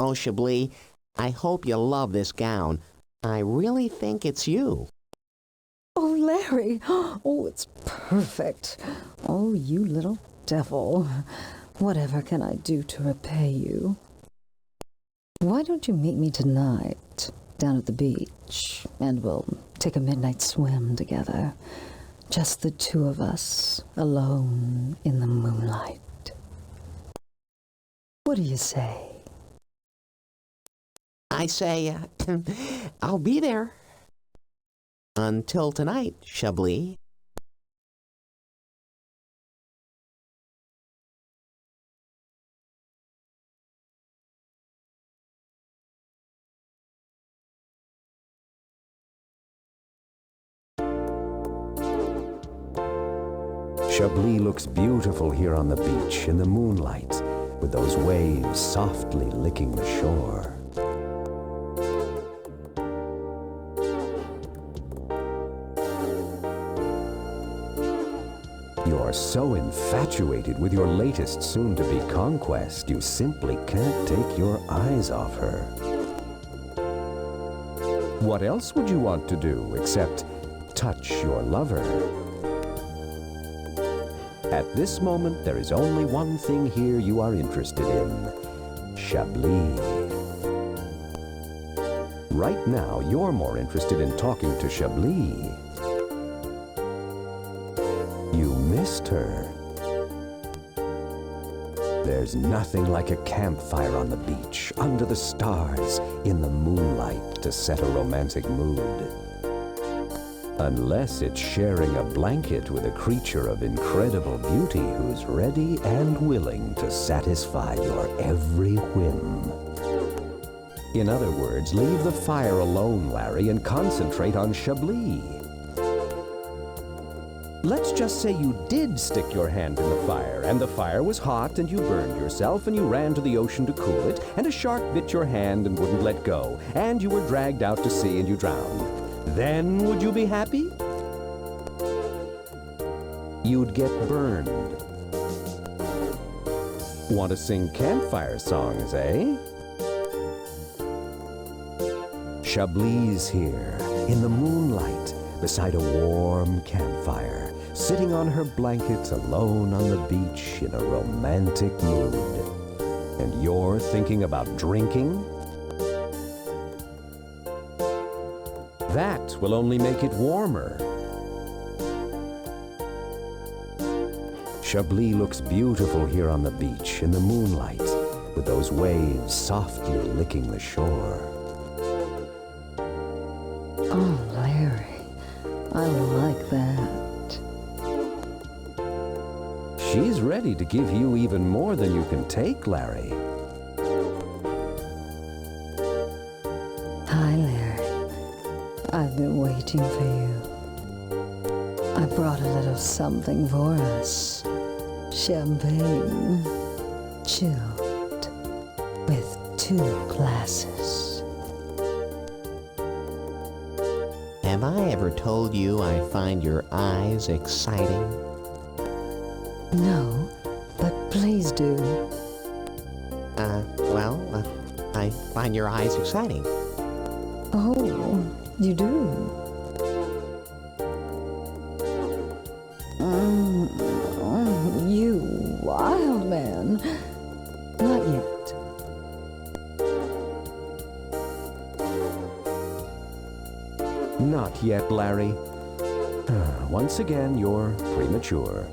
Oh, Shablee, I hope you love this gown. I really think it's you. Oh, Larry! Oh, it's perfect. Oh, you little devil. Whatever can I do to repay you? Why don't you meet me tonight down at the beach, and we'll take a midnight swim together. Just the two of us, alone in the moonlight. What do you say? I say, I'll be there. Until tonight, Shablee. Shablee looks beautiful here on the beach in the moonlight, with those waves softly licking the shore. You're so infatuated with your latest soon-to-be conquest, you simply can't take your eyes off her. What else would you want to do except touch your lover? At this moment, there is only one thing here you are interested in: Shablee. Right now, you're more interested in talking to Shablee. You missed her. There's nothing like a campfire on the beach, under the stars, in the moonlight, to set a romantic mood. Unless it's sharing a blanket with a creature of incredible beauty who's ready and willing to satisfy your every whim. In other words, leave the fire alone, Larry, and concentrate on Shablee. Let's just say you did stick your hand in the fire, and the fire was hot, and you burned yourself, and you ran to the ocean to cool it, and a shark bit your hand and wouldn't let go, and you were dragged out to sea and you drowned. Then would you be happy? You'd get burned. Want to sing campfire songs, eh? Shablee's here, in the moonlight, beside a warm campfire, sitting on her blanket alone on the beach in a romantic mood. And you're thinking about drinking? That will only make it warmer. Shablee looks beautiful here on the beach in the moonlight, with those waves softly licking the shore. Oh, Larry, I like that. She's ready to give you even more than you can take, Larry. Hi, Larry. I've been waiting for you. I brought a little something for us. Champagne, chilled, with 2 glasses. Have I ever told you I find your eyes exciting? No, but please do. I find your eyes exciting. Oh, you do? You wild man. Not yet. Not yet, Larry. Once again, you're premature.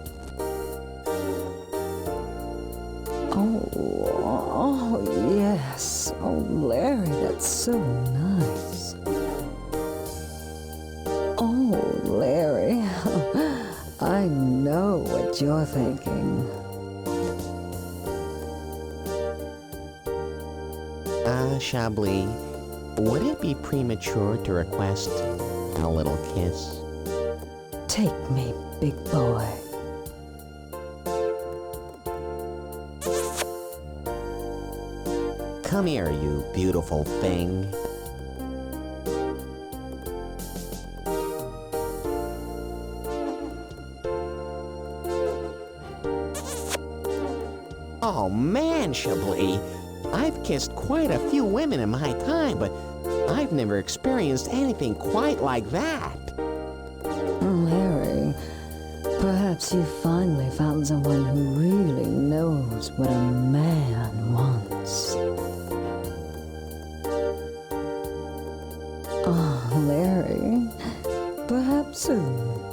Oh, yes. Oh, Larry, that's so nice. Oh, Larry, I know what you're thinking. Shablee, would it be premature to request a little kiss? Take me, big boy. Come here, you beautiful thing. Oh man, Shablee, I've kissed quite a few women in my time, but I've never experienced anything quite like that. Larry, perhaps you finally found someone who really knows what a man wants. Oh, Larry, perhaps soon.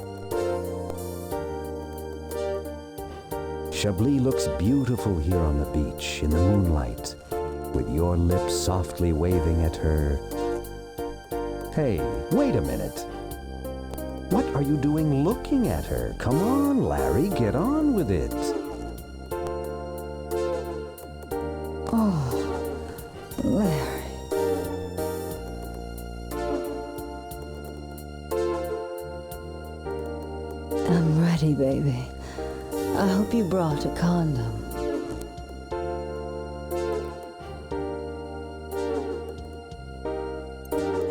Shablee looks beautiful here on the beach in the moonlight, with your lips softly waving at her. Hey, wait a minute. What are you doing looking at her? Come on, Larry, get on with it. Oh, Larry. I'm ready, baby. I hope you brought a condom.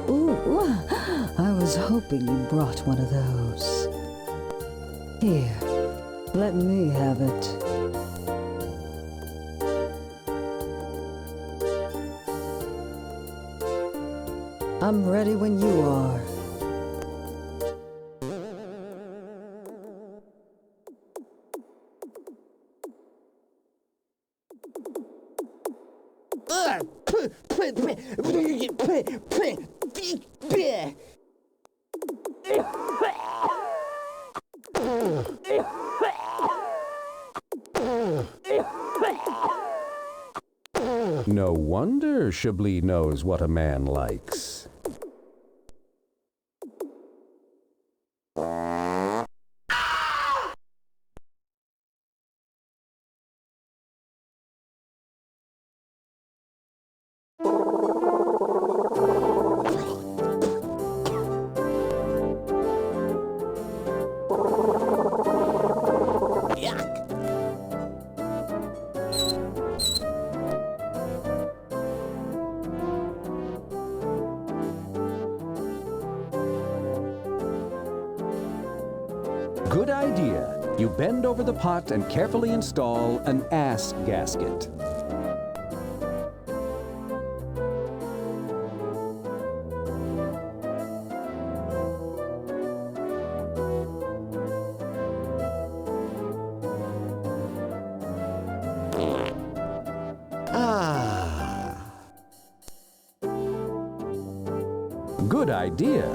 Ooh, I was hoping you brought one of those. Here, let me have it. I'm ready when you are. No wonder Shablee knows what a man likes. Good idea. You bend over the pot and carefully install an ass gasket. Good idea.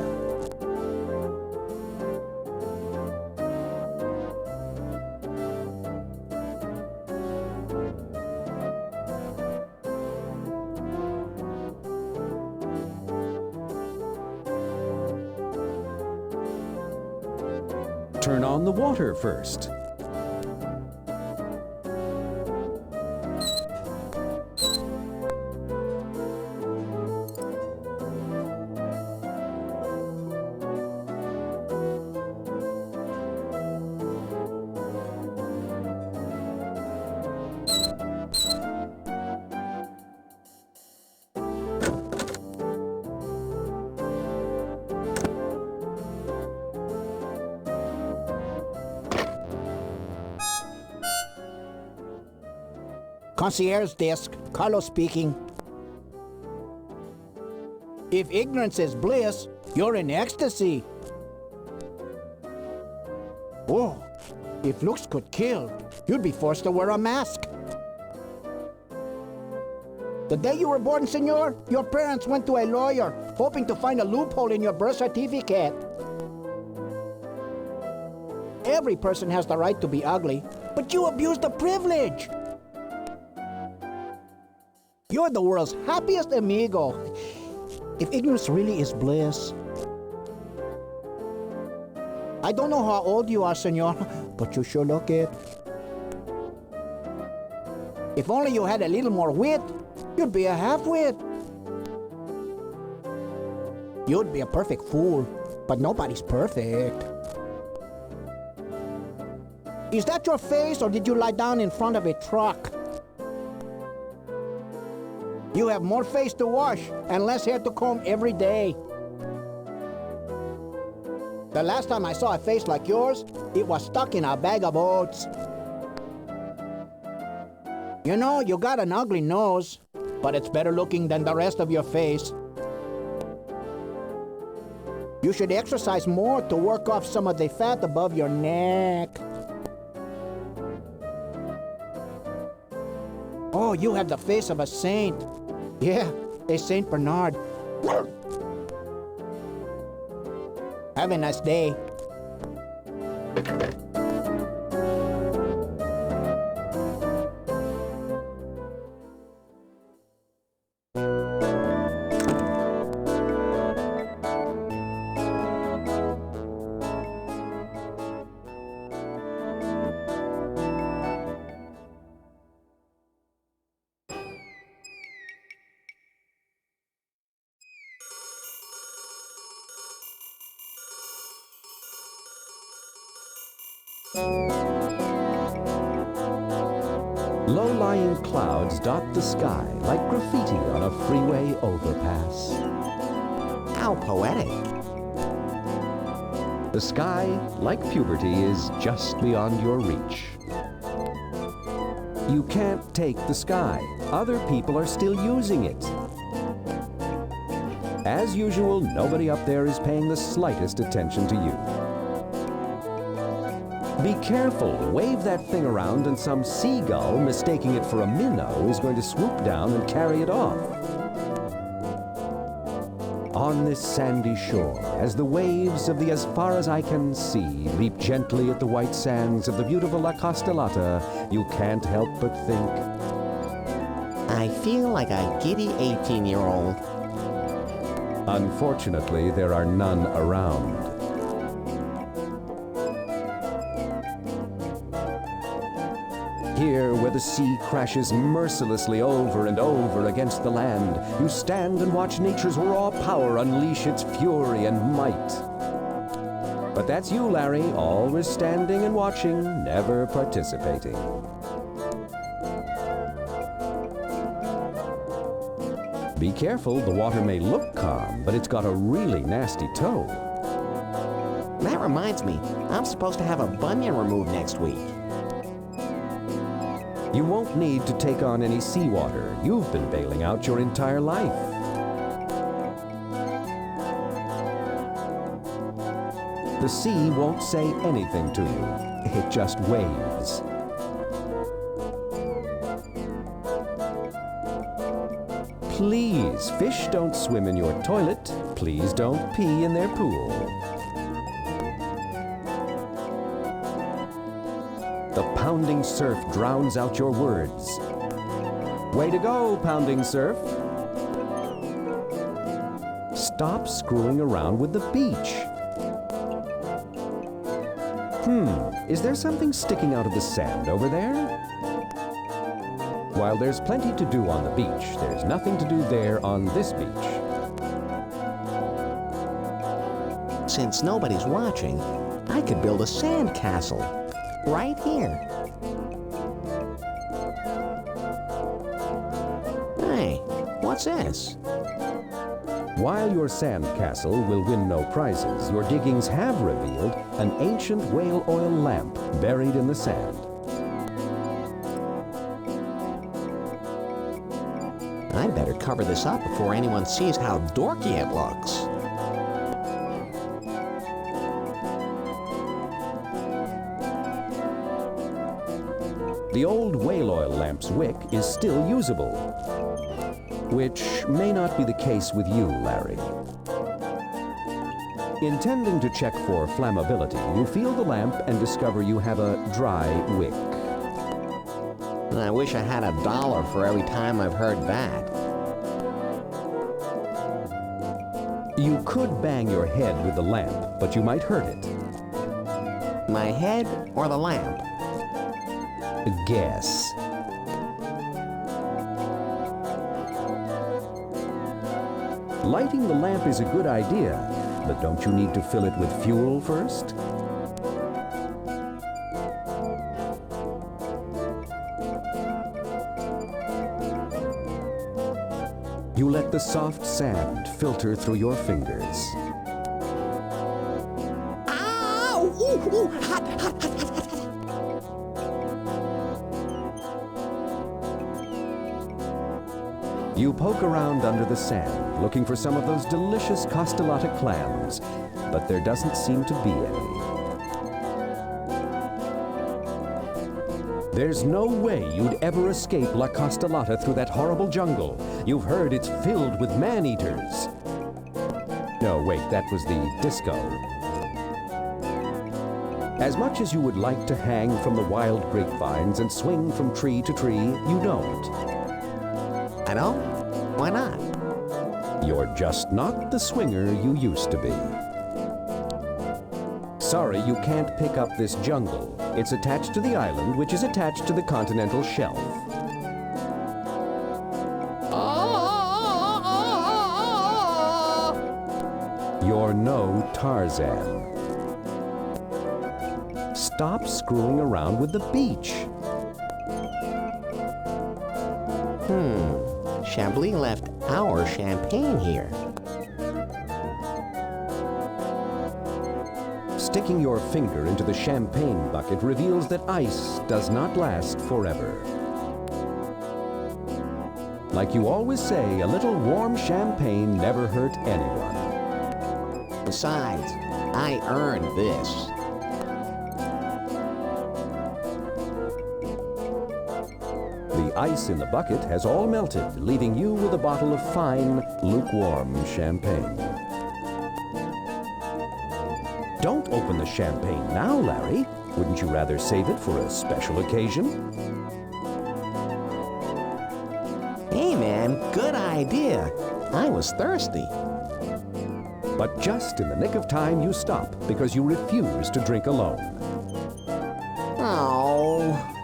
Turn on the water first. Concierge desk, Carlos speaking. If ignorance is bliss, you're in ecstasy. Oh, if looks could kill, you'd be forced to wear a mask. The day you were born, senor, your parents went to a lawyer, hoping to find a loophole in your birth certificate. Every person has the right to be ugly, but you abuse the privilege. You're the world's happiest amigo. If ignorance really is bliss. I don't know how old you are, senor, but you sure look it. If only you had a little more wit, you'd be a half-wit. You'd be a perfect fool, but nobody's perfect. Is that your face, or did you lie down in front of a truck? You have more face to wash and less hair to comb every day. The last time I saw a face like yours, it was stuck in a bag of oats. You know, you got an ugly nose. but it's better looking than the rest of your face. You should exercise more to work off some of the fat above your neck. Oh, you have the face of a saint. Yeah, a Saint Bernard. Have a nice day. Low-lying clouds dot the sky like graffiti on a freeway overpass. How poetic. The sky, like puberty, is just beyond your reach. You can't take the sky. Other people are still using it. As usual, nobody up there is paying the slightest attention to you. Be careful, wave that thing around and some seagull, mistaking it for a minnow, is going to swoop down and carry it off. On this sandy shore, as the waves of the as far as I can see leap gently at the white sands of the beautiful La Castellata, you can't help but think, I feel like a giddy 18-year-old. unfortunately, there are none around. Here, where the sea crashes mercilessly over and over against the land, you stand and watch nature's raw power unleash its fury and might. But that's you, Larry, always standing and watching, never participating. Be careful, the water may look calm, but it's got a really nasty toe. That reminds me, I'm supposed to have a bunion removed next week. You won't need to take on any seawater. You've been bailing out your entire life. The sea won't say anything to you. It just waves. Please, fish don't swim in your toilet. Please don't pee in their pool. The pounding surf drowns out your words. Way to go, pounding surf. Stop screwing around with the beach. Is there something sticking out of the sand over there? While there's plenty to do on the beach, there's nothing to do there on this beach. Since nobody's watching, I could build a sand castle. Right here. Hey, what's this? While your sand castle will win no prizes, your diggings have revealed an ancient whale oil lamp buried in the sand. I'd better cover this up before anyone sees how dorky it looks. The old whale oil lamp's wick is still usable, which may not be the case with you, Larry. Intending to check for flammability, you feel the lamp and discover you have a dry wick. I wish I had $1 for every time I've heard that. You could bang your head with the lamp, but you might hurt it. My head or the lamp? Guess. Lighting the lamp is a good idea, but don't you need to fill it with fuel first? You let the soft sand filter through your fingers. Ow! Ooh, ooh, hot, hot, hot, hot, hot, hot. You poke around under the sand, looking for some of those delicious costolata clams, but there doesn't seem to be any. There's no way you'd ever escape La Costolata through that horrible jungle. You've heard it's filled with man-eaters. No, wait, that was the disco. As much as you would like to hang from the wild grapevines and swing from tree to tree, you don't. I don't? Why not? You're just not the swinger you used to be. Sorry, you can't pick up this jungle. It's attached to the island, which is attached to the continental shelf. You're no Tarzan. Stop screwing around with the beach. Shablee left our champagne here. Sticking your finger into the champagne bucket reveals that ice does not last forever. Like you always say, a little warm champagne never hurt anyone. Besides, I earned this. The ice in the bucket has all melted, leaving you with a bottle of fine, lukewarm champagne. Don't open the champagne now, Larry. Wouldn't you rather save it for a special occasion? Hey man, good idea. I was thirsty. But just in the nick of time, you stop because you refuse to drink alone. Oh.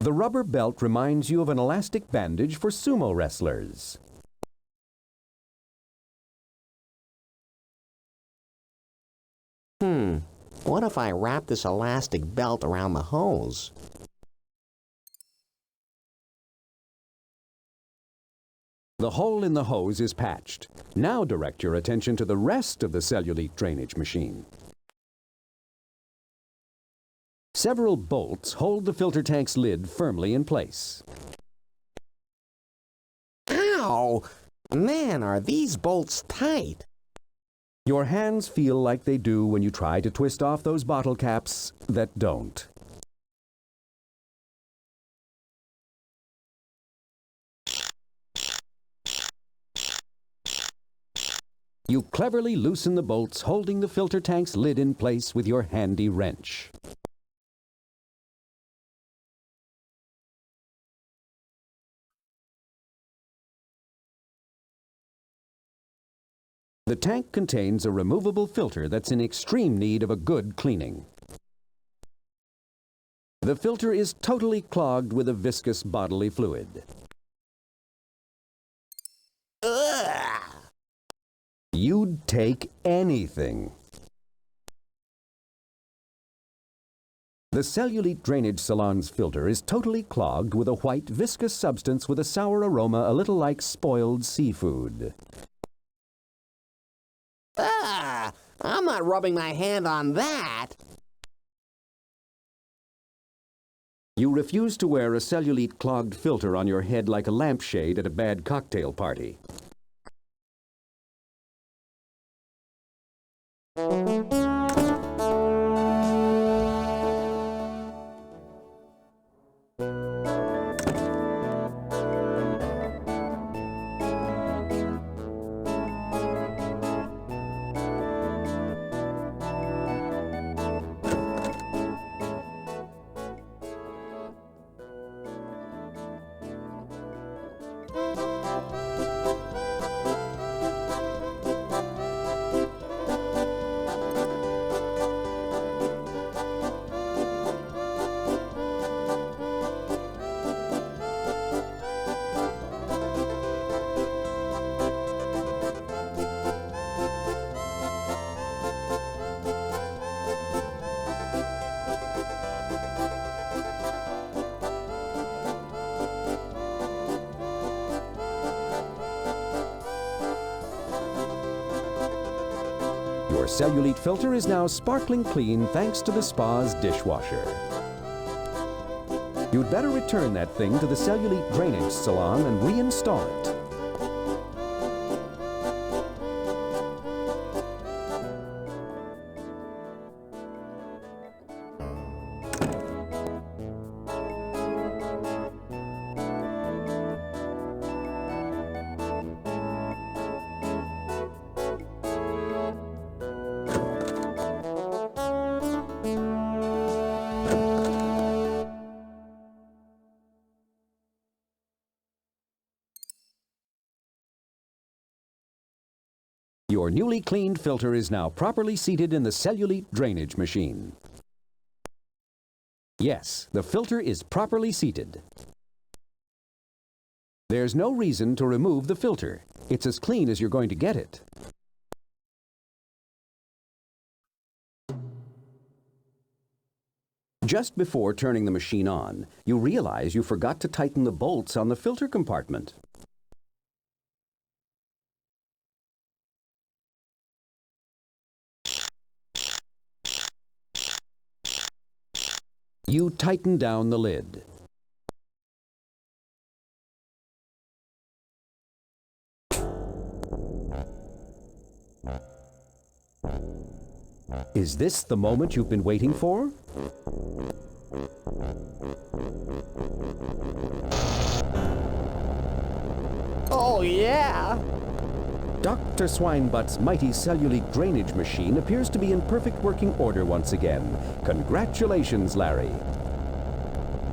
The rubber belt reminds you of an elastic bandage for sumo wrestlers. What if I wrap this elastic belt around the hose? The hole in the hose is patched. Now direct your attention to the rest of the Cellulite drainage machine. Several bolts hold the filter tank's lid firmly in place. Ow! Man, are these bolts tight? Your hands feel like they do when you try to twist off those bottle caps that don't. You cleverly loosen the bolts holding the filter tank's lid in place with your handy wrench. The tank contains a removable filter that's in extreme need of a good cleaning. The filter is totally clogged with a viscous bodily fluid. Ugh! You'd take anything. The Cellulite Drainage Salon's filter is totally clogged with a white, viscous substance with a sour aroma a little like spoiled seafood. Ah! I'm not rubbing my hand on that. You refuse to wear a cellulite clogged filter on your head like a lampshade at a bad cocktail party. Your Cellulite filter is now sparkling clean thanks to the spa's dishwasher. You'd better return that thing to the Cellulite Drainage Salon and reinstall it. Your newly cleaned filter is now properly seated in the Cellulite drainage machine. Yes, the filter is properly seated. There's no reason to remove the filter. It's as clean as you're going to get it. Just before turning the machine on, you realize you forgot to tighten the bolts on the filter compartment. You tighten down the lid. Is this the moment you've been waiting for? Oh, yeah! Dr. Swinebutt's mighty Cellulite drainage machine appears to be in perfect working order once again. Congratulations, Larry.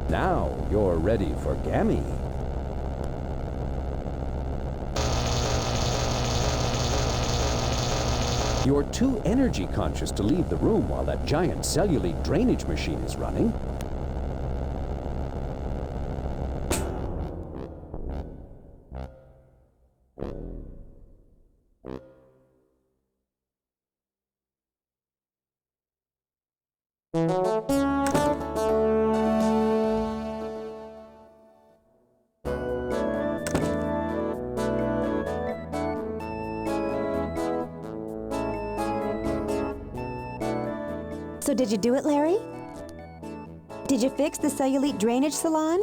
Now you're ready for Gammie. You're too energy conscious to leave the room while that giant Cellulite drainage machine is running. So did you do it, Larry? Did you fix the Cellulite Drainage Salon?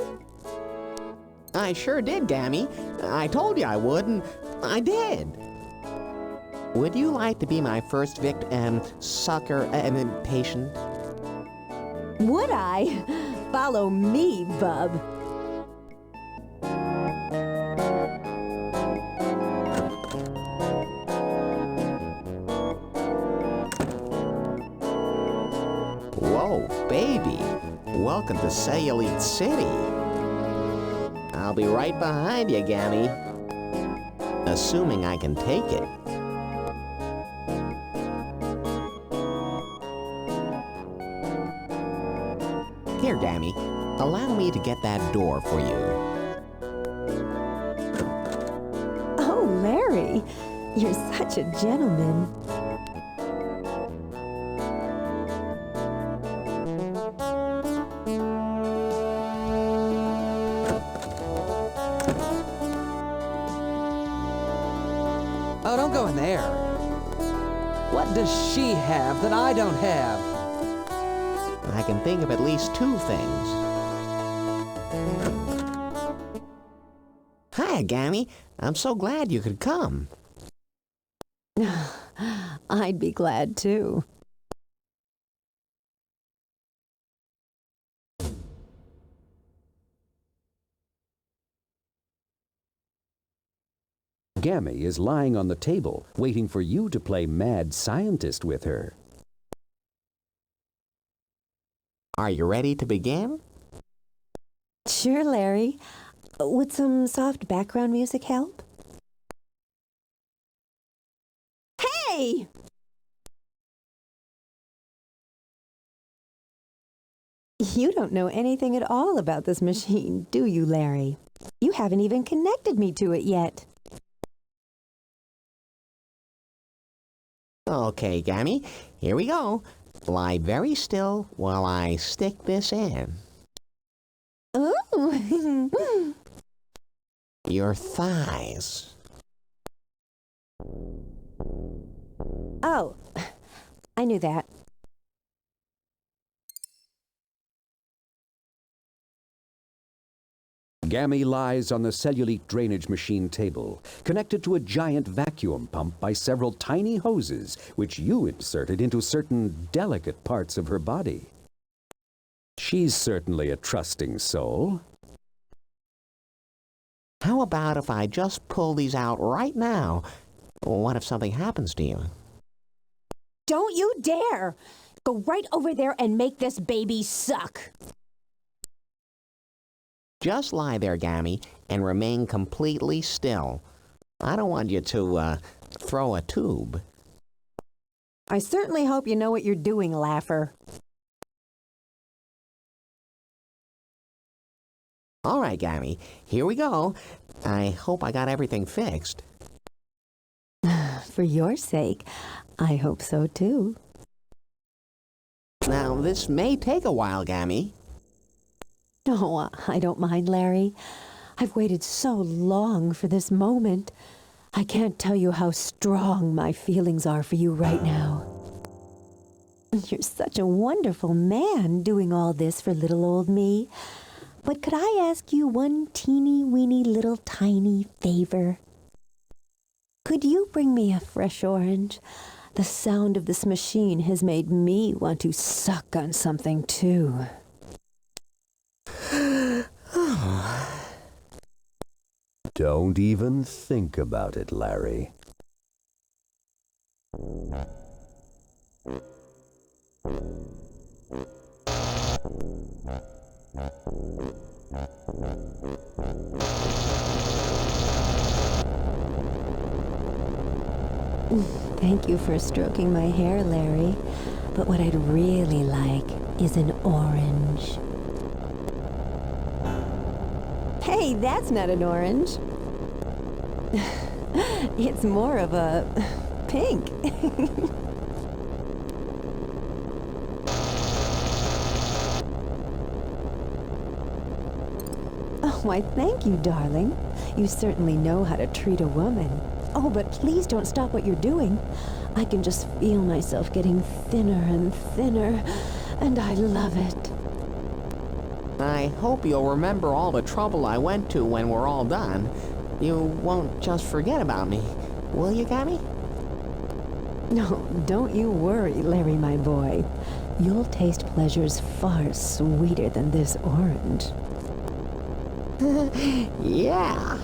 I sure did, Gammie. I told you I would, and I did. Would you like to be my first patient? Would I? Follow me, bub. Whoa, baby. Welcome to Cellulite City. I'll be right behind you, Gammie. Assuming I can take it. Here, Gammie. Allow me to get that door for you. Oh, Larry, you're such a gentleman. Oh, don't go in there. What does she have that I don't have? I can think of at least two things. Hi, Gammie. I'm so glad you could come. I'd be glad too. Gammie is lying on the table, waiting for you to play mad scientist with her. Are you ready to begin? Sure, Larry. Would some soft background music help? Hey! You don't know anything at all about this machine, do you, Larry? You haven't even connected me to it yet. Okay, Gammie, here we go. Lie very still while I stick this in. Ooh! Your thighs. Oh, I knew that. Gammie lies on the cellulite drainage machine table, connected to a giant vacuum pump by several tiny hoses, which you inserted into certain delicate parts of her body. She's certainly a trusting soul. How about if I just pull these out right now? What if something happens to you? Don't you dare! Go right over there and make this baby suck. Just lie there, Gammie, and remain completely still. I don't want you to, throw a tube. I certainly hope you know what you're doing, Laffer. All right, Gammie, here we go. I hope I got everything fixed. For your sake, I hope so too. Now, this may take a while, Gammie. No, I don't mind, Larry. I've waited so long for this moment. I can't tell you how strong my feelings are for you right now. You're such a wonderful man doing all this for little old me. But could I ask you one teeny-weeny little tiny favor? Could you bring me a fresh orange? The sound of this machine has made me want to suck on something too. Don't even think about it, Larry. Thank you for stroking my hair, Larry. But what I'd really like is an orange. Hey, that's not an orange. It's more of a pink. Oh, why, thank you, darling. You certainly know how to treat a woman. Oh, but please don't stop what you're doing. I can just feel myself getting thinner and thinner, and I love it. I hope you'll remember all the trouble I went to when we're all done. You won't just forget about me, will you, Gammie? No, don't you worry, Larry, my boy. You'll taste pleasures far sweeter than this orange. Yeah.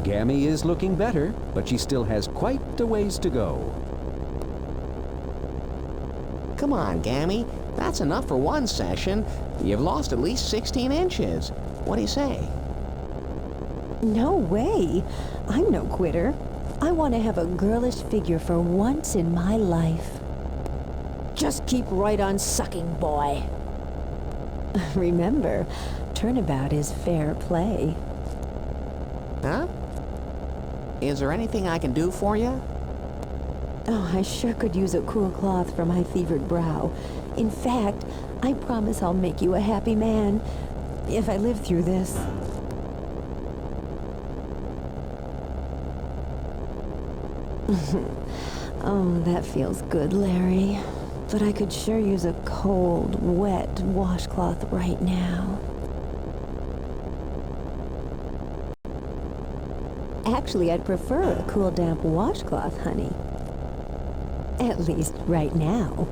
Gammie is looking better, but she still has quite a ways to go. Come on, Gammie. That's enough for one session. You've lost at least 16 inches. What do you say? No way. I'm no quitter. I want to have a girlish figure for once in my life. Just keep right on sucking, boy. Remember, turnabout is fair play. Huh? Is there anything I can do for you? Oh, I sure could use a cool cloth for my fevered brow. In fact, I promise I'll make you a happy man if I live through this. Oh, that feels good, Larry. But I could sure use a cold, wet washcloth right now. Actually, I'd prefer a cool, damp washcloth, honey. At least right now.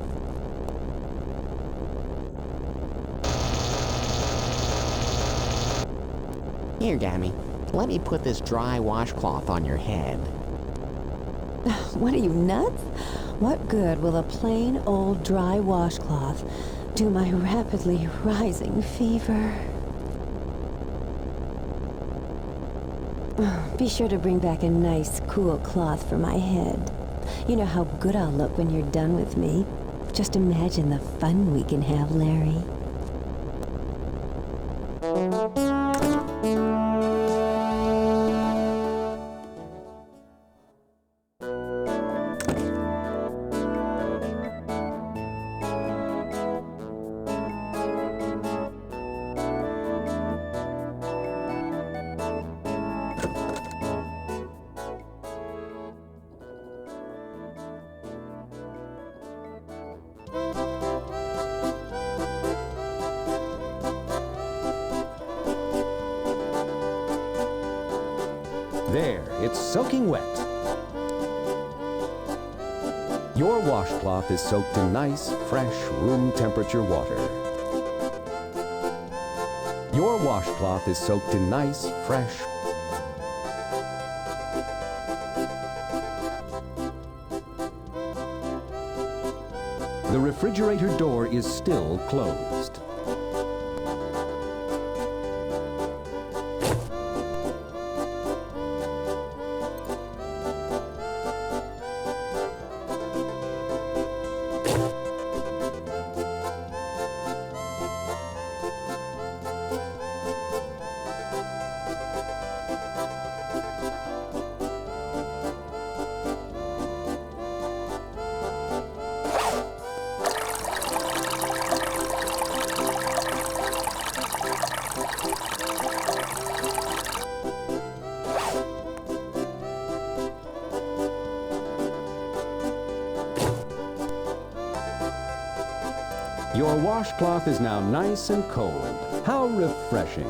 Here, Gammie. Let me put this dry washcloth on your head. What are you, nuts? What good will a plain old dry washcloth do my rapidly rising fever? Be sure to bring back a nice, cool cloth for my head. You know how good I'll look when you're done with me. Just imagine the fun we can have, Larry. There, it's soaking wet. Your washcloth is soaked in nice, fresh, room temperature water. Your washcloth is soaked in nice, fresh. The refrigerator door is still closed. Your washcloth is now nice and cold. How refreshing.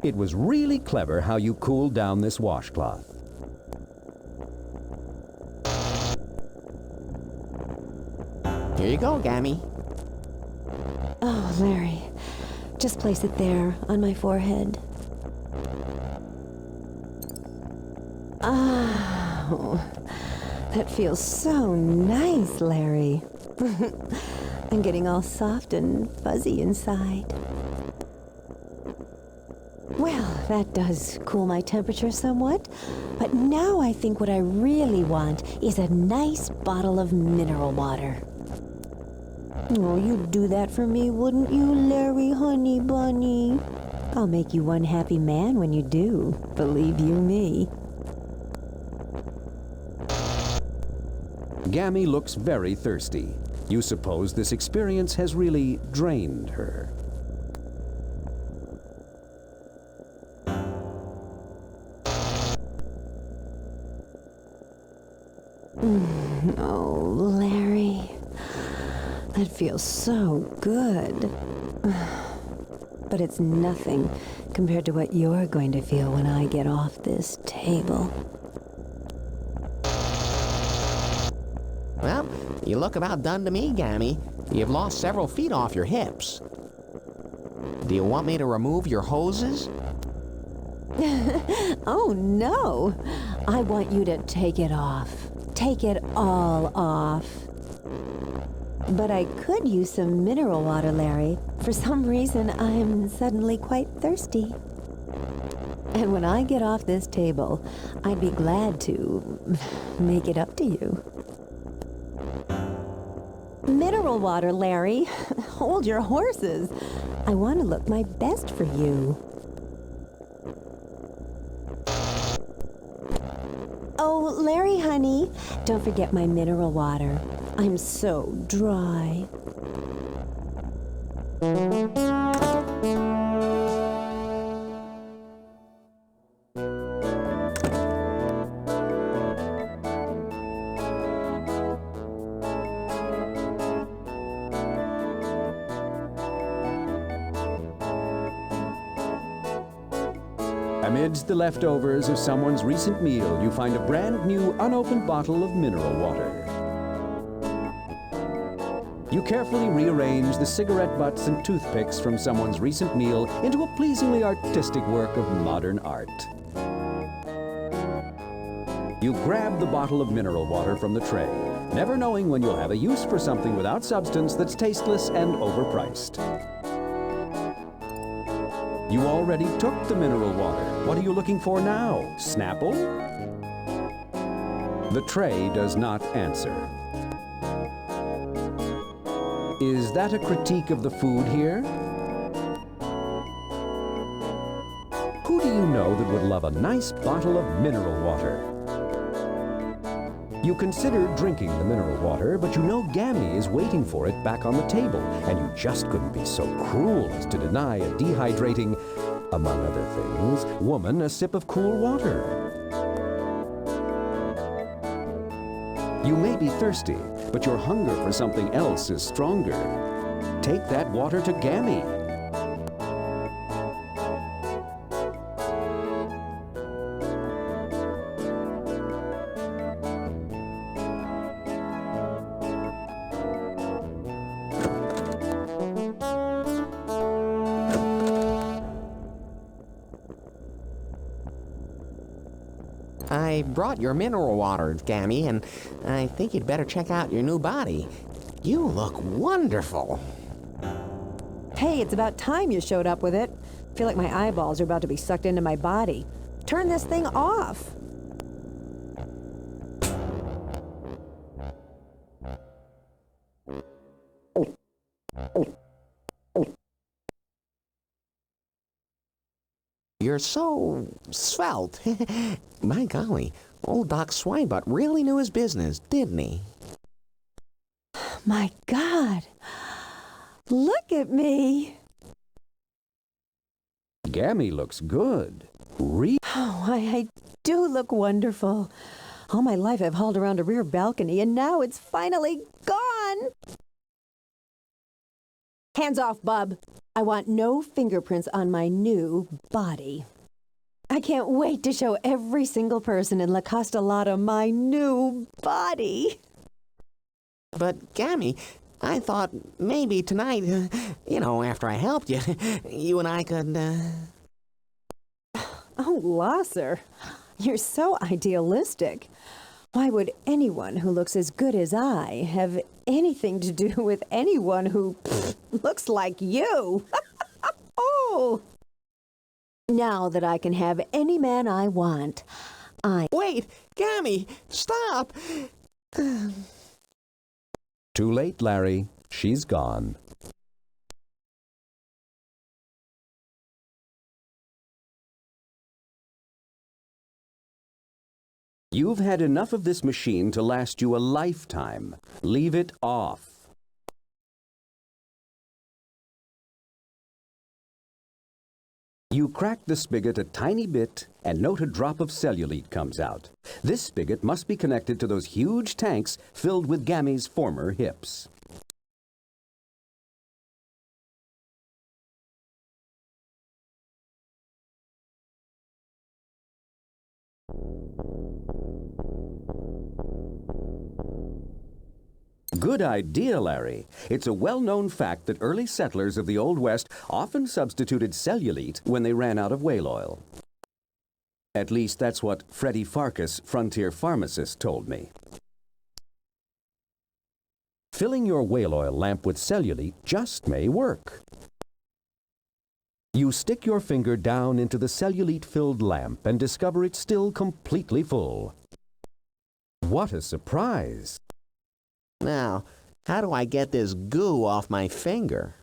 It was really clever how you cooled down this washcloth. Here you go, Gammie. Oh, Larry, just place it there on my forehead. Oh, that feels so nice, Larry. I'm getting all soft and fuzzy inside. Well, that does cool my temperature somewhat, but now I think what I really want is a nice bottle of mineral water. Oh, you'd do that for me, wouldn't you, Larry, honey bunny? I'll make you one happy man when you do, believe you me. Gammie looks very thirsty. You suppose this experience has really drained her. Oh, Larry, that feels so good. But it's nothing compared to what you're going to feel when I get off this table. Well, you look about done to me, Gammie. You've lost several feet off your hips. Do you want me to remove your hoses? Oh, no. I want you to take it off. Take it all off. But I could use some mineral water, Larry. For some reason, I'm suddenly quite thirsty. And when I get off this table, I'd be glad to make it up to you. Mineral water, Larry. Hold your horses. I want to look my best for you. Oh, Larry, honey, don't forget my mineral water. I'm so dry. Amidst the leftovers of someone's recent meal, you find a brand new, unopened bottle of mineral water. You carefully rearrange the cigarette butts and toothpicks from someone's recent meal into a pleasingly artistic work of modern art. You grab the bottle of mineral water from the tray, never knowing when you'll have a use for something without substance that's tasteless and overpriced. You already took the mineral water. What are you looking for now? Snapple? The tray does not answer. Is that a critique of the food here? Who do you know know that would love a nice bottle of mineral water. You consider drinking the mineral water, but you know Gammie is waiting for it back on the table, and you just couldn't be so cruel as to deny a dehydrating, among other things, woman a sip of cool water. You may be thirsty, but your hunger for something else is stronger. Take that water to Gammie. I brought your mineral water, Gammie, and I think you'd better check out your new body. You look wonderful. Hey, it's about time you showed up with it. I feel like my eyeballs are about to be sucked into my body. Turn this thing off. You're so svelte. My golly, old Doc Swinebutt really knew his business, didn't he? My God. Look at me. Gammie looks good. Oh, I do look wonderful. All my life I've hauled around a rear balcony, and now it's finally gone. Hands off, bub. I want no fingerprints on my new body. I can't wait to show every single person in La Castellata my new body. But, Gammie, I thought maybe tonight, after I helped you, you and I could, Oh, Lasser, you're so idealistic. Why would anyone who looks as good as I have anything to do with anyone who looks like you? Oh! Now that I can have any man I want, Wait, Gammie, stop! Too late, Larry. She's gone. You've had enough of this machine to last you a lifetime. Leave it off. You crack the spigot a tiny bit and note a drop of cellulite comes out. This spigot must be connected to those huge tanks filled with Gammie's former hips. Good idea, Larry. It's a well-known fact that early settlers of the Old West often substituted cellulite when they ran out of whale oil. At least that's what Freddie Farkas, frontier pharmacist, told me. Filling your whale oil lamp with cellulite just may work. You stick your finger down into the cellulite-filled lamp and discover it's still completely full. What a surprise! Now, how do I get this goo off my finger?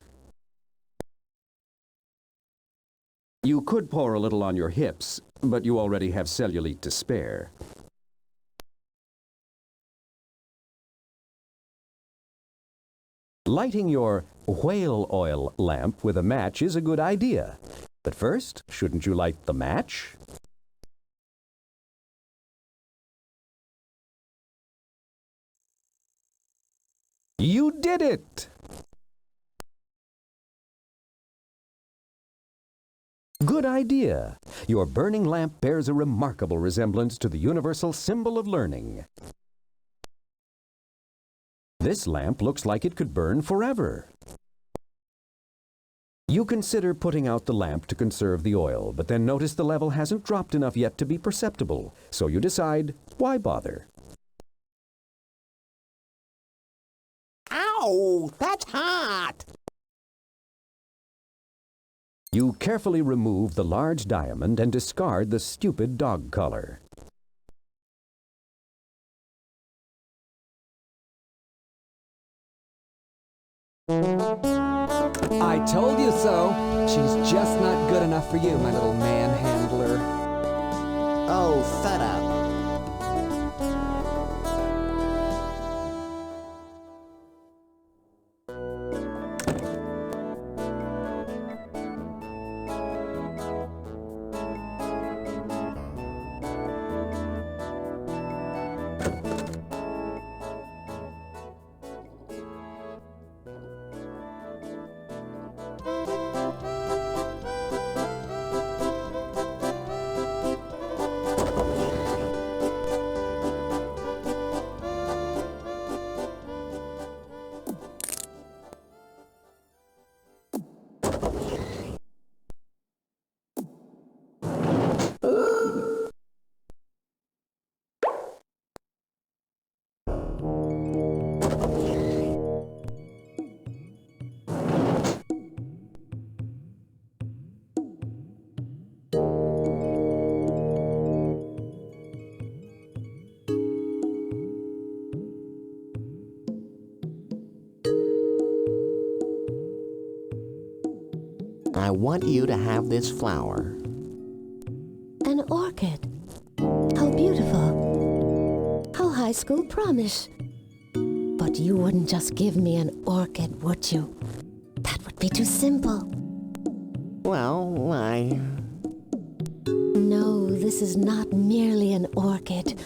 You could pour a little on your hips, but you already have cellulite to spare. Lighting your whale oil lamp with a match is a good idea. But first, shouldn't you light the match? You did it! Good idea. Your burning lamp bears a remarkable resemblance to the universal symbol of learning. This lamp looks like it could burn forever. You consider putting out the lamp to conserve the oil, but then notice the level hasn't dropped enough yet to be perceptible, so you decide, why bother? Ow! That's hot! You carefully remove the large diamond and discard the stupid dog collar. I told you so. She's just not good enough for you, my little manhandler. fed up. I want you to have this flower. An orchid. How beautiful. How high school promise. But you wouldn't just give me an orchid, would you? That would be too simple. Well, No, this is not merely an orchid.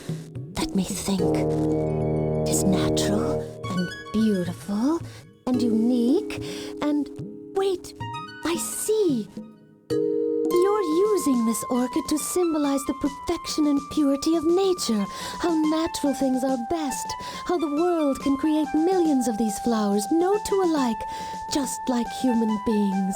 Let me think. It is natural and beautiful and unique and... Wait, I see. You're using this orchid to symbolize the perfection and purity of nature, how natural things are best, how the world can create millions of these flowers, no two alike, just like human beings.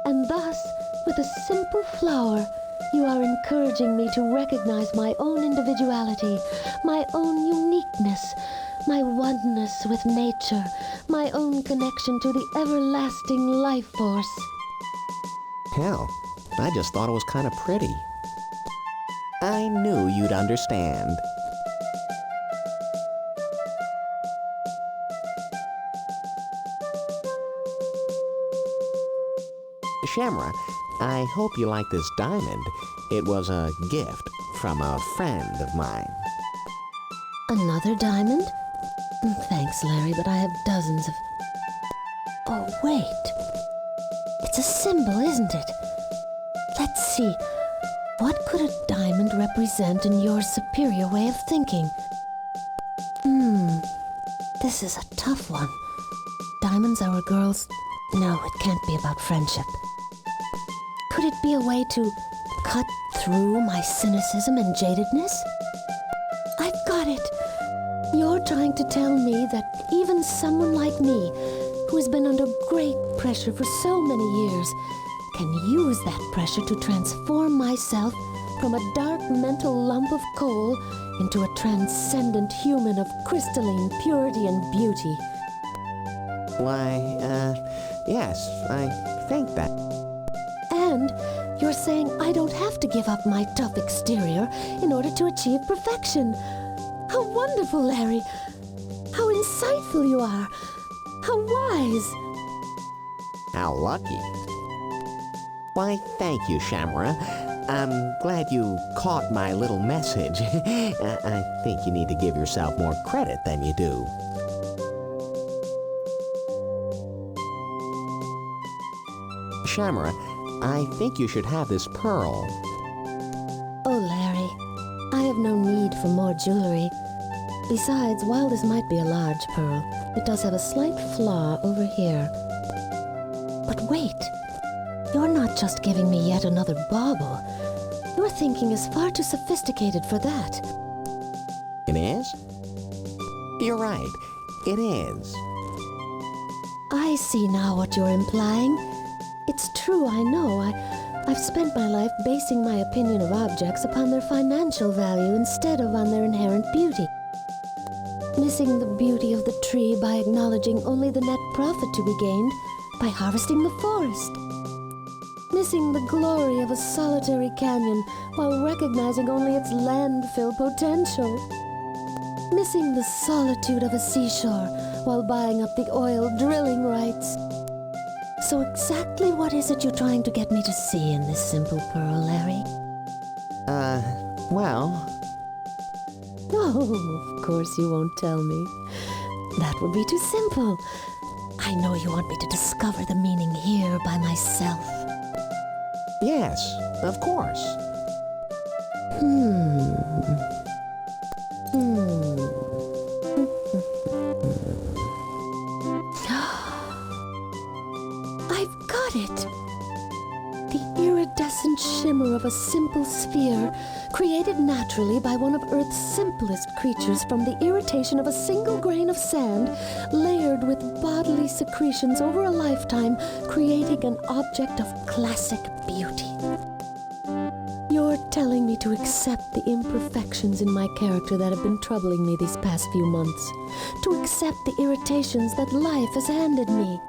And thus, with a simple flower, you are encouraging me to recognize my own individuality, my own uniqueness, my oneness with nature, my own connection to the everlasting life force. hell, I just thought it was kind of pretty. I knew you'd understand. Shamara, I hope you like this diamond. It was a gift from a friend of mine. Another diamond? Thanks, Larry, but I have dozens of... Oh, wait. It's a symbol, isn't it? Let's see. What could a diamond represent in your superior way of thinking? This is a tough one. Diamonds are a girl's... No, it can't be about friendship. Could it be a way to cut through my cynicism and jadedness? I've got it. You're trying to tell me that even someone like me, who has been under great pressure for so many years, can use that pressure to transform myself from a dark mental lump of coal into a transcendent human of crystalline purity and beauty. Why, yes, I think that. And you're saying I don't have to give up my tough exterior in order to achieve perfection. How wonderful, Larry! How insightful you are! How wise! How lucky. Why, thank you, Shamara. I'm glad you caught my little message. I think you need to give yourself more credit than you do. Shamara, I think you should have this pearl. Oh, Larry, I have no need for more jewelry. Besides, while this might be a large pearl, it does have a slight flaw over here. But wait, you're not just giving me yet another bauble. Your thinking is far too sophisticated for that. It is? You're right, it is. I see now what you're implying. It's true, I know. I've spent my life basing my opinion of objects upon their financial value instead of on their inherent beauty. Missing the beauty of the tree by acknowledging only the net profit to be gained by harvesting the forest. Missing the glory of a solitary canyon while recognizing only its landfill potential. Missing the solitude of a seashore while buying up the oil drilling rights. So exactly what is it you're trying to get me to see in this simple pearl, Larry? Well, Oh, of course you won't tell me. That would be too simple. I know you want me to discover the meaning here by myself. yes, of course. I've got it. The iridescent shimmer of a simple sphere, created naturally by one of Earth's simplest creatures from the irritation of a single grain of sand, layered with bodily secretions over a lifetime, creating an object of classic beauty. You're telling me to accept the imperfections in my character that have been troubling me these past few months, to accept the irritations that life has handed me,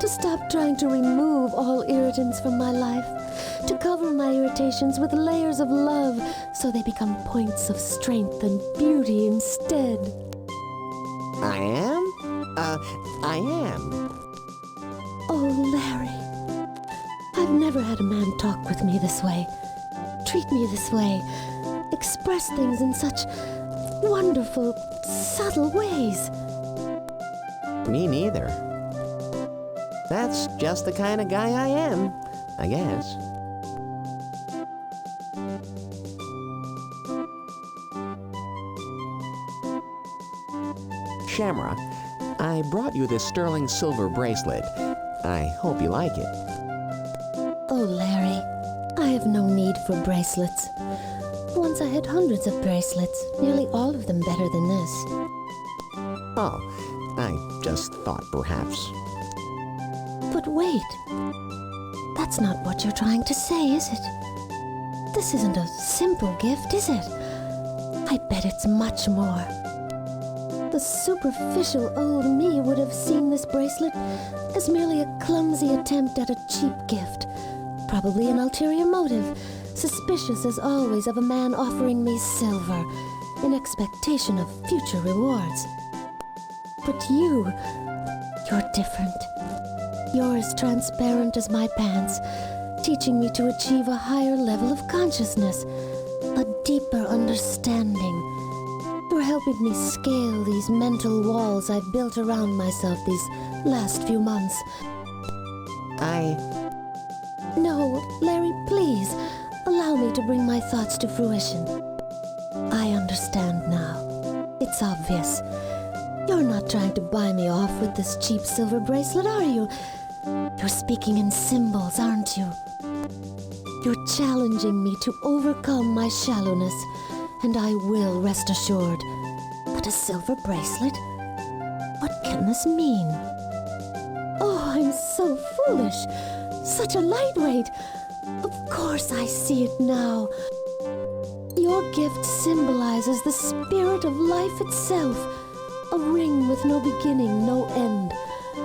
to stop trying to remove all irritants from my life, to cover my irritations with layers of love so they become points of strength and beauty instead. I am? I am. Oh, Larry, I've never had a man talk with me this way, treat me this way, express things in such wonderful, subtle ways. Me neither. That's just the kind of guy I am, I guess. Shamara, I brought you this sterling silver bracelet. I hope you like it. Oh, Larry, I have no need for bracelets. Once I had hundreds of bracelets, nearly all of them better than this. Oh, I just thought perhaps. But wait, that's not what you're trying to say, is it? This isn't a simple gift, is it? I bet it's much more. The superficial old me would have seen this bracelet as merely a clumsy attempt at a cheap gift, probably an ulterior motive, suspicious as always of a man offering me silver in expectation of future rewards. But you're different. You're as transparent as my pants, teaching me to achieve a higher level of consciousness, a deeper understanding. You're helping me scale these mental walls I've built around myself these last few months. No, Larry, please, allow me to bring my thoughts to fruition. I understand now. It's obvious. You're not trying to buy me off with this cheap silver bracelet, are you? You're speaking in symbols, aren't you? You're challenging me to overcome my shallowness, and I will, rest assured. But a silver bracelet? What can this mean? Oh, I'm so foolish. Such a lightweight. Of course I see it now. Your gift symbolizes the spirit of life itself. A ring with no beginning, no end.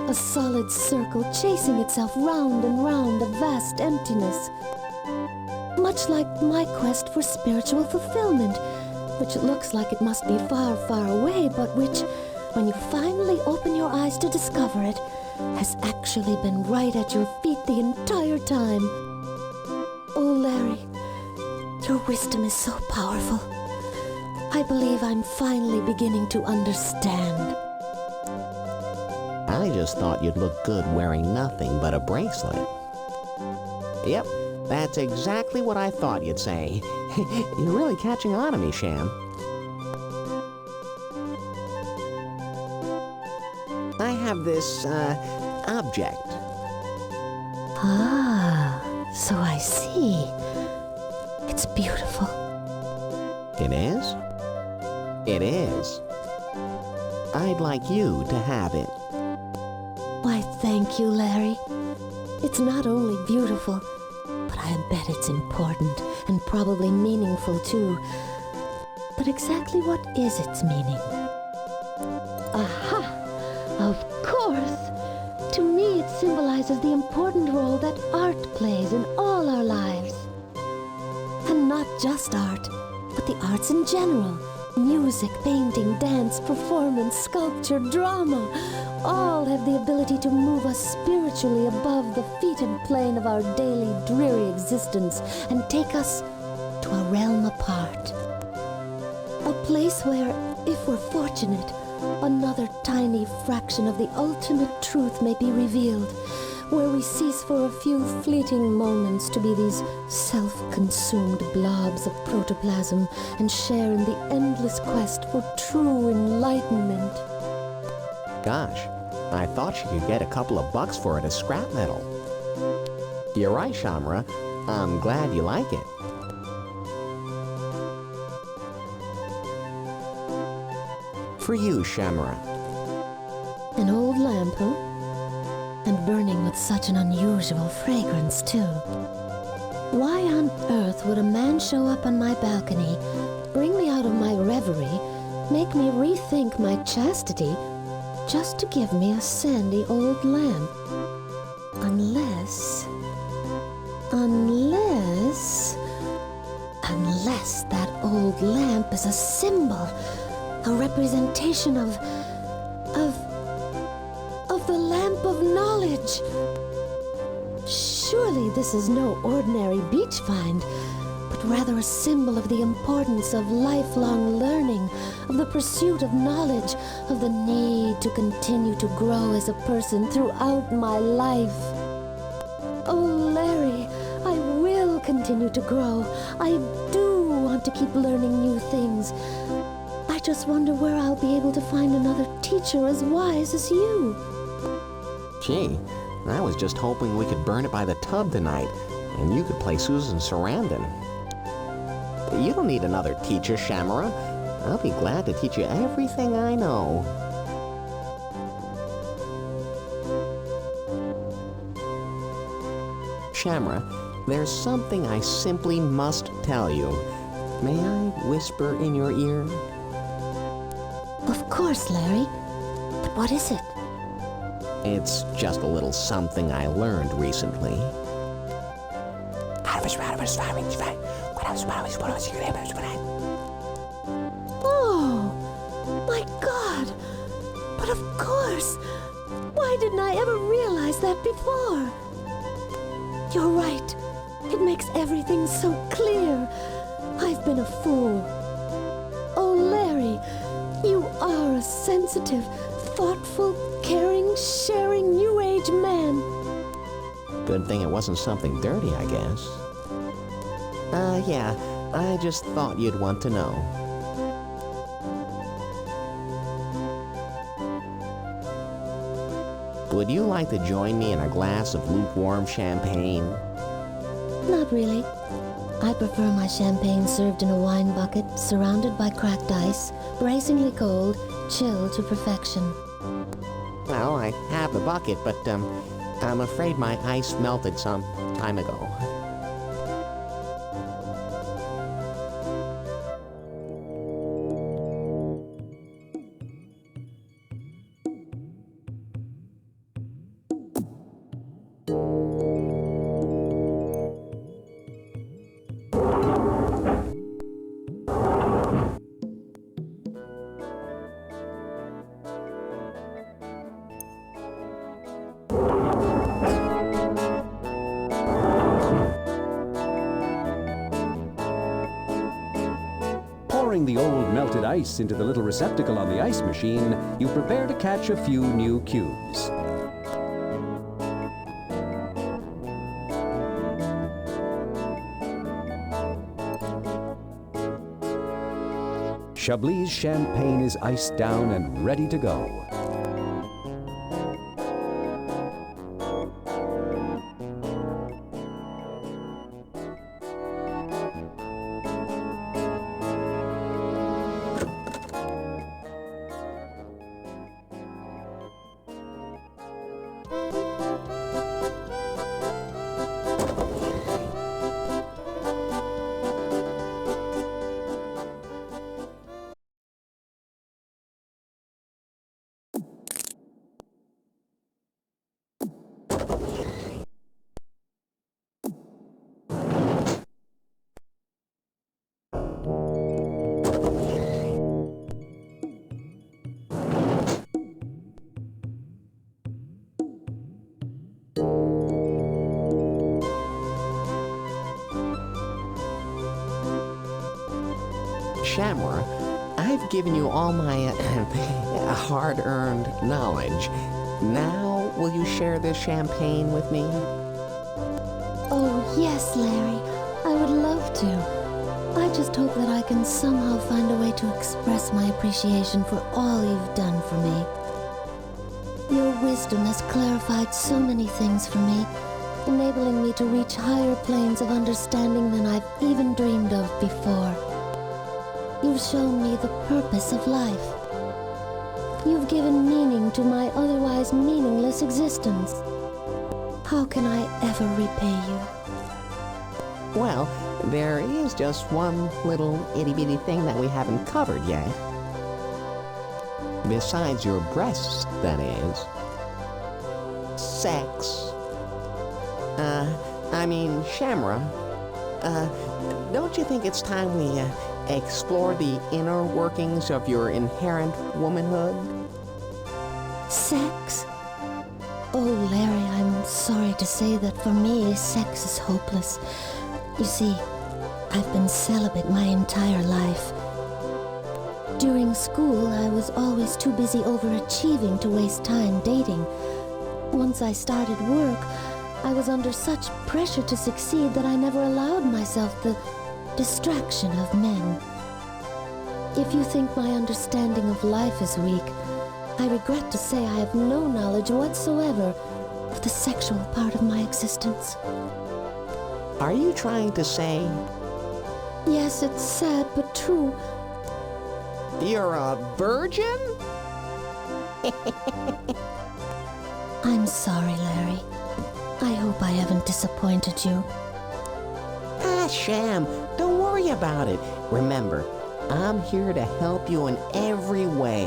A solid circle chasing itself round and round a vast emptiness. Much like my quest for spiritual fulfillment, which looks like it must be far, far away, but which, when you finally open your eyes to discover it, has actually been right at your feet the entire time. Oh, Larry, your wisdom is so powerful. I believe I'm finally beginning to understand. I just thought you'd look good wearing nothing but a bracelet. Yep, that's exactly what I thought you'd say. You're really catching on to me, Sham. I have this, object. Ah, so I see. It's beautiful. It is? It is. I'd like you to have it. Why, thank you, Larry. It's not only beautiful, but I bet it's important and probably meaningful too. But exactly what is its meaning? Aha! Of course! To me, it symbolizes the important role that art plays in all our lives. And not just art, but the arts in general. Music, painting, dance, performance, sculpture, drama. All have the ability to move us spiritually above the fetid plane of our daily dreary existence and take us to a realm apart. A place where, if we're fortunate, another tiny fraction of the ultimate truth may be revealed, where we cease for a few fleeting moments to be these self-consumed blobs of protoplasm and share in the endless quest for true enlightenment. Gosh, I thought you could get a couple of bucks for it as scrap metal. You're right, Shamara. I'm glad you like it. For you, Shamara. An old lamp, huh? And burning with such an unusual fragrance, too. Why on earth would a man show up on my balcony, bring me out of my reverie, make me rethink my chastity, just to give me a sandy old lamp? Unless that old lamp is a symbol, a representation of the lamp of knowledge. Surely this is no ordinary beach find, but rather a symbol of the importance of lifelong learning, of the pursuit of knowledge, of the need to continue to grow as a person throughout my life. Oh, Larry, I will continue to grow. I do want to keep learning new things. I just wonder where I'll be able to find another teacher as wise as you. Gee, I was just hoping we could burn it by the tub tonight, and you could play Susan Sarandon. You don't need another teacher, Shamara. I'll be glad to teach you everything I know. Shamara, there's something I simply must tell you. May I whisper in your ear? Of course, Larry. But what is it? It's just a little something I learned recently. Oh, my God! But of course! Why didn't I ever realize that before? You're right. It makes everything so clear. I've been a fool. Oh, Larry, you are a sensitive, thoughtful, caring, sharing, New Age man. Good thing it wasn't something dirty, I guess. Yeah, I just thought you'd want to know. Would you like to join me in a glass of lukewarm champagne? Not really. I prefer my champagne served in a wine bucket, surrounded by cracked ice, bracingly cold, chilled to perfection. Well, I have the bucket, but, I'm afraid my ice melted some time ago. Pouring the old melted ice into the little receptacle on the ice machine, you prepare to catch a few new cubes. Shablee's champagne is iced down and ready to go. Shamara, I've given you all my hard-earned knowledge. Now, will you share this champagne with me? Oh, yes, Larry. I would love to. I just hope that I can somehow find a way to express my appreciation for all you've done for me. Your wisdom has clarified so many things for me, enabling me to reach higher planes of understanding than I've even dreamed of before. You've shown me the purpose of life. You've given meaning to my otherwise meaningless existence. How can I ever repay you? Well, there is just one little itty-bitty thing that we haven't covered yet. Besides your breasts, that is. Sex. Shamara, don't you think it's time we, explore the inner workings of your inherent womanhood? Sex? Oh, Larry, I'm sorry to say that for me, sex is hopeless. You see, I've been celibate my entire life. During school, I was always too busy overachieving to waste time dating. Once I started work, I was under such pressure to succeed that I never allowed myself the distraction of men. If you think my understanding of life is weak, I regret to say I have no knowledge whatsoever of the sexual part of my existence. Are you trying to say Yes, it's sad but true. you're a virgin? I'm sorry, Larry. I hope I haven't disappointed you. Ah, Sham, don't worry about it. Remember, I'm here to help you in every way.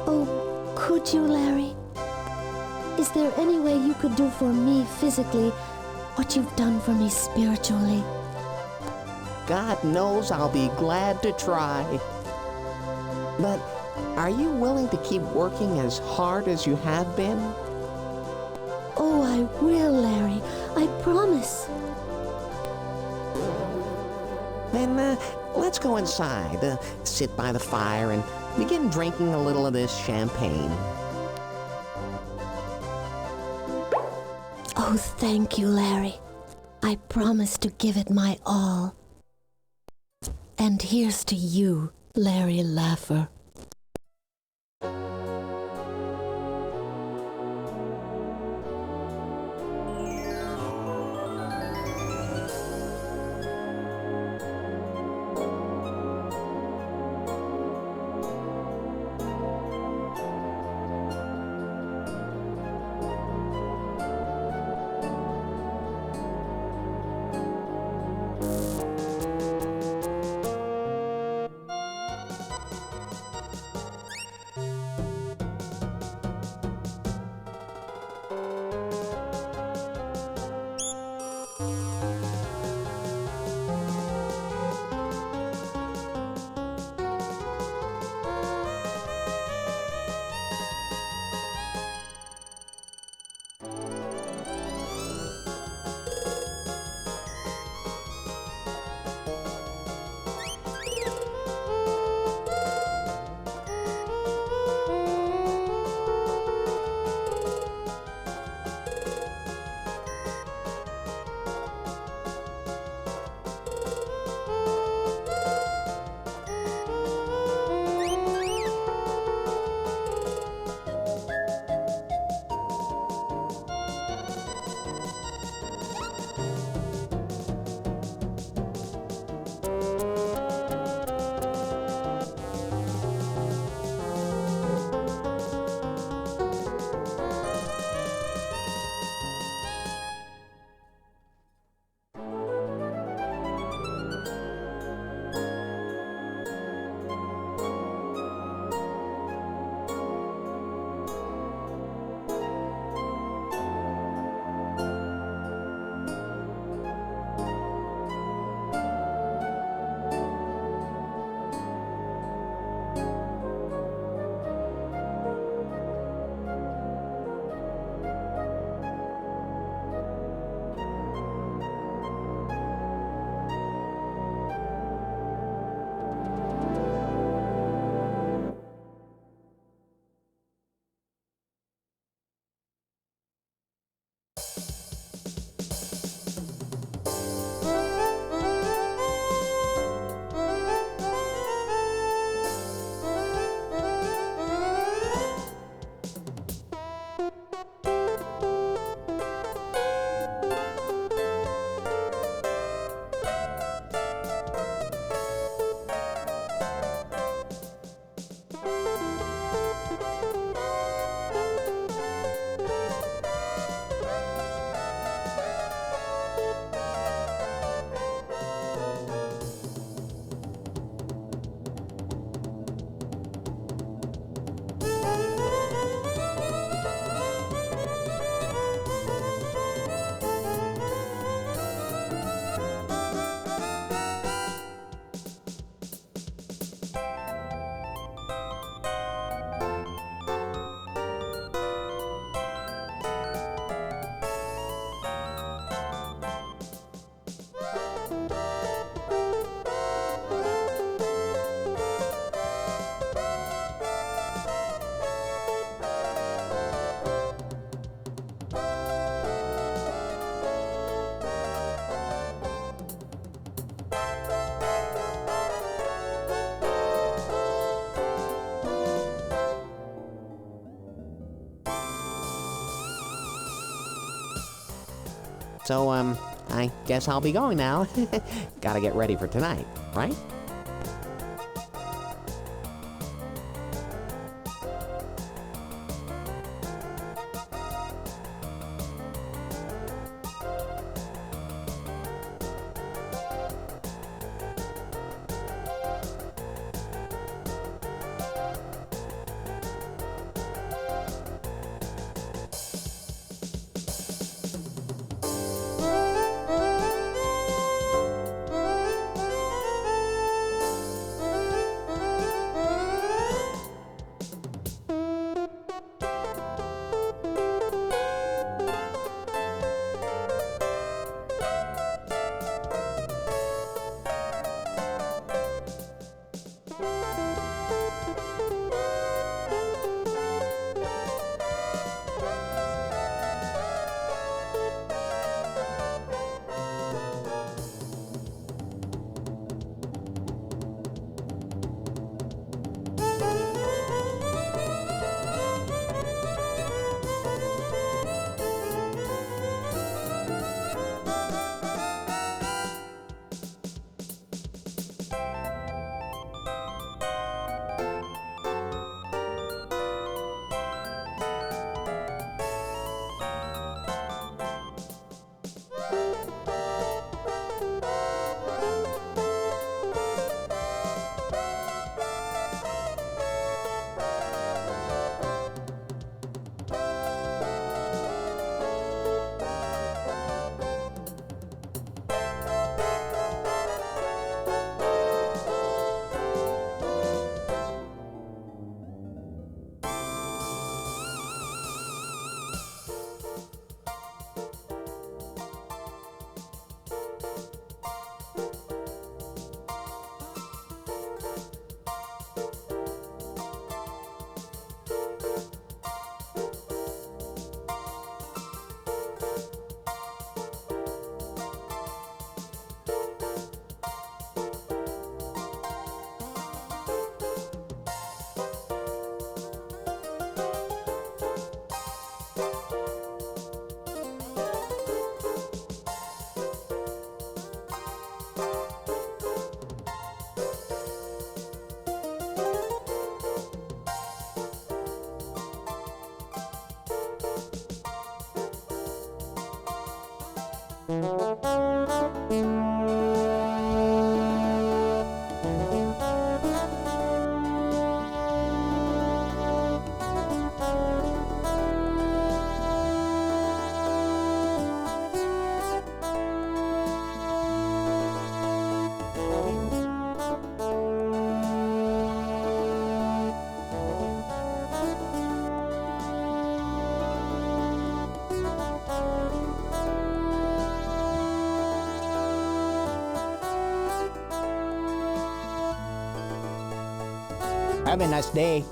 Oh, could you, Larry? Is there any way you could do for me physically what you've done for me spiritually? God knows I'll be glad to try. But are you willing to keep working as hard as you have been? Oh, I will, Larry. I promise. Then, let's go inside, sit by the fire, and begin drinking a little of this champagne. Oh, thank you, Larry. I promise to give it my all. And here's to you, Larry Laffer. So, I guess I'll be going now. Gotta get ready for tonight, right? Have a nice day.